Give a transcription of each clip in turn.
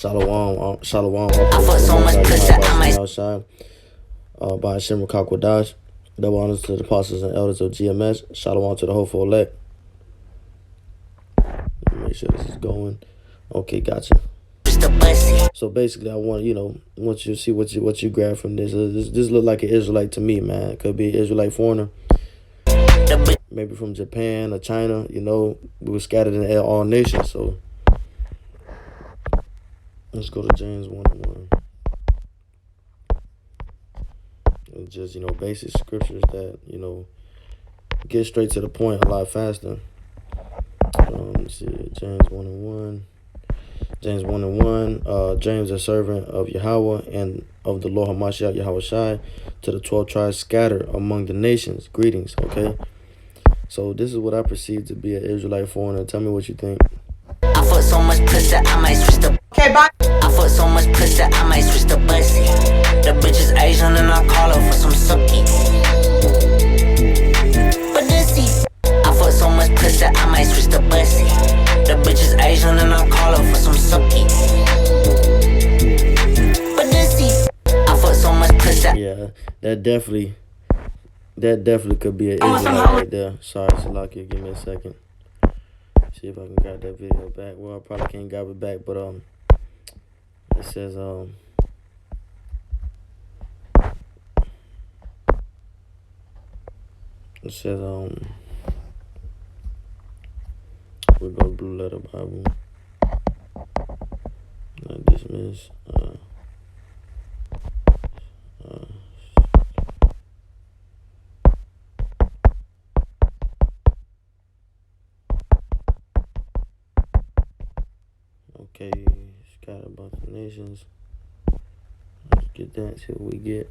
Shalom, I fuck so much pussy, I might. outside. By Hashem Kakwadash. Double honors to the apostles and elders of GMS. Shalom to the hopeful elect. Make sure this is going. Okay, gotcha. So basically, I want want you to see what you grab from this. This look like an Israelite to me, man. Could be an Israelite foreigner, maybe from Japan or China. We were scattered in all nations. So let's go to James 1:1. Just basic scriptures that get straight to the point a lot faster. Let's see, James 1:1. James 1:1. James, a servant of Yahweh and of the Lord Hamashiach Yahweh Shai, to the 12 tribes scattered among the nations. Greetings. Okay. So this is what I perceive to be an Israelite foreigner. Tell me what you think. I fuck so much pussy, I might switch the. Okay, bye. I fuck so much pussy, I might switch the bussy. The bitch is Asian and I call her for some sucky. But this I fuck so much pussy, I might switch the bussy. The bitch is Asian and I call her for some sucky. But this I fuck so much pussy. Yeah, that definitely could be an Israelite right there. Sorry, Salakia, give me a second. See if I can grab that video back. Well, I probably can't grab it back, but it says we're going Blue Letter Bible. Dismiss. Okay, scattered about the nations. Let's get that. See what we get.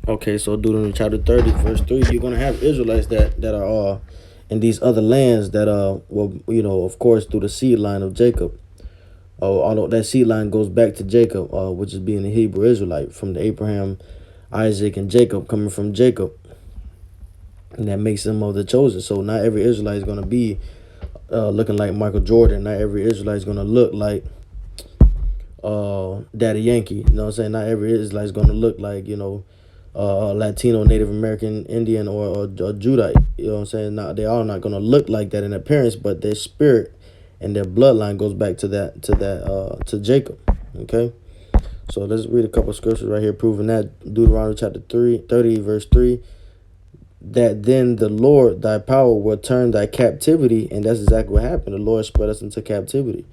Okay, so Deuteronomy chapter 30, verse 3, you're gonna have Israelites that are in these other lands that of course, through the seed line of Jacob. Although that seed line goes back to Jacob, which is being a Hebrew Israelite from the Abraham, Isaac, and Jacob, coming from Jacob. And that makes them of the chosen. So not every Israelite is going to be looking like Michael Jordan. Not every Israelite is going to look like Daddy Yankee. You know what I'm saying? Not every Israelite is going to look like, Latino, Native American, Indian, or Judite. You know what I'm saying? They are not going to look like that in appearance, but their spirit and their bloodline goes back to Jacob. Okay? So let's read a couple of scriptures right here proving that. Deuteronomy chapter 30, verse 3. That then the Lord thy power will turn thy captivity, and that's exactly what happened. The Lord spread us into captivity,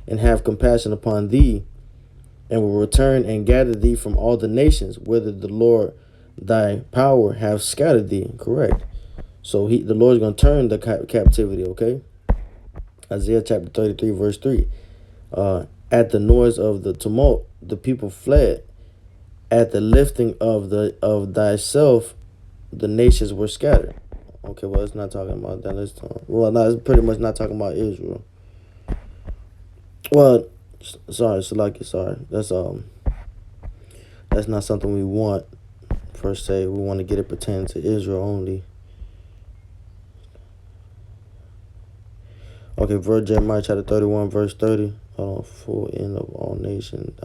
and have compassion upon thee, and will return and gather thee from all the nations, whither the Lord thy power have scattered thee. Correct. So the Lord's going to turn the captivity, okay? Isaiah chapter 33, verse 3. At the noise of the tumult, the people fled. At the lifting of thyself, the nations were scattered. Okay, well, it's not talking about that. It's pretty much not talking about Israel. Well, sorry, Salaki, sorry. That's not something we want, per se. We want to get it pertaining to Israel only. Okay, Jeremiah chapter 31, verse 30. Hold on, full end of all nations.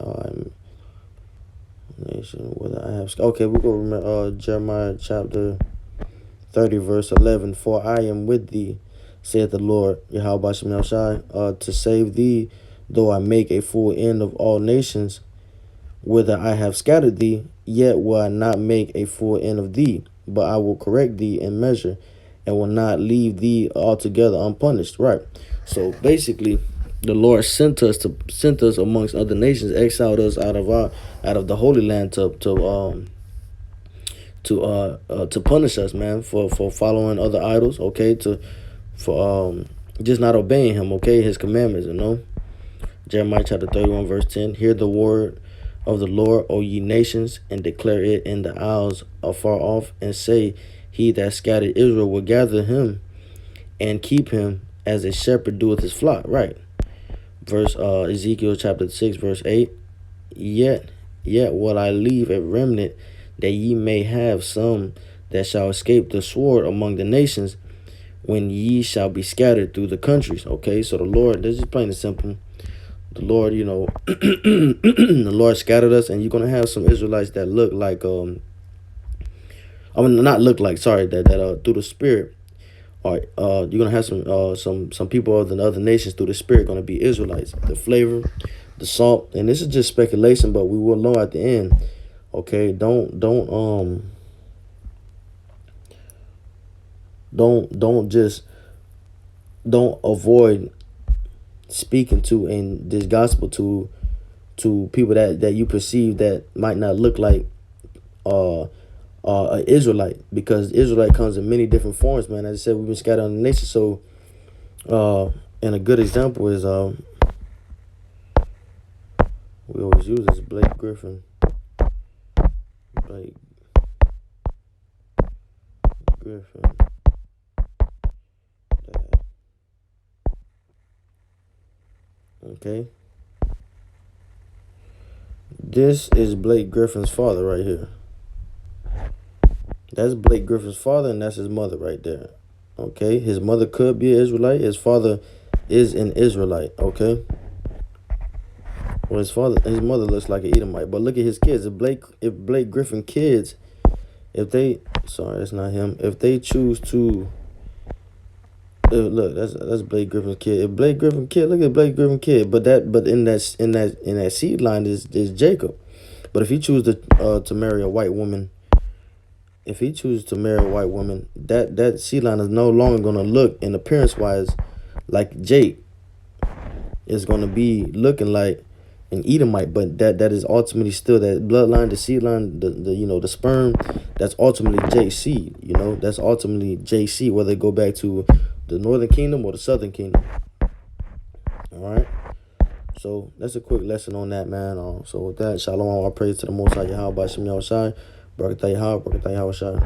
Whether I have. Okay, we'll go remember Jeremiah chapter 30, verse 11. For I am with thee, saith the Lord, Yahweh Shem Shai, to save thee, though I make a full end of all nations. Whither I have scattered thee, yet will I not make a full end of thee, but I will correct thee in measure, and will not leave thee altogether unpunished. Right. So basically, the Lord sent us amongst other nations, exiled us out of the Holy Land to punish us, man, for following other idols, okay, for just not obeying Him, okay, His commandments, Jeremiah chapter 31, verse 10. Hear the word of the Lord, O ye nations, and declare it in the isles afar off, and say, He that scattered Israel will gather him and keep him as a shepherd doeth his flock. Right. Verse Ezekiel chapter 6, verse 8. Yet will I leave a remnant, that ye may have some that shall escape the sword among the nations, when ye shall be scattered through the countries. Okay, so the Lord, this is plain and simple. The Lord, the Lord scattered us, and you're gonna have some Israelites that look like not look like, sorry, that through the Spirit. All right, you're gonna have some people of the other nations through the Spirit gonna be Israelites. The flavor, the salt, and this is just speculation, but we will know at the end. Okay, don't avoid speaking to in this gospel to people that you perceive that might not look like an Israelite, because Israelite comes in many different forms, man. As I said, we've been scattered on the nation. So and a good example is we always use this Blake Griffin. Blake Griffin. Okay. This is Blake Griffin's father right here. That's Blake Griffin's father, and that's his mother right there. Okay. His mother could be an Israelite. His father is an Israelite. Okay. Well, his mother looks like an Edomite. But look at his kids. If Blake Griffin kids, sorry, that's not him. If they choose to, look, that's Blake Griffin's kid. If Blake Griffin kid, look at Blake Griffin kid. But in that seed line is Jacob. But if he chooses to marry a white woman, that seed line is no longer gonna look, in appearance wise, like Jake. It's gonna be looking like an Edomite, but that is ultimately still that bloodline, the seed line, the sperm. That's ultimately JC. That's ultimately JC, whether they go back to the northern kingdom or the southern kingdom. All right. So that's a quick lesson on that, man. So with that, shalom, all praise to the Most High Yahweh, Bashem Yahushai, Barakatah Yahweh, Barakatah Yahushai.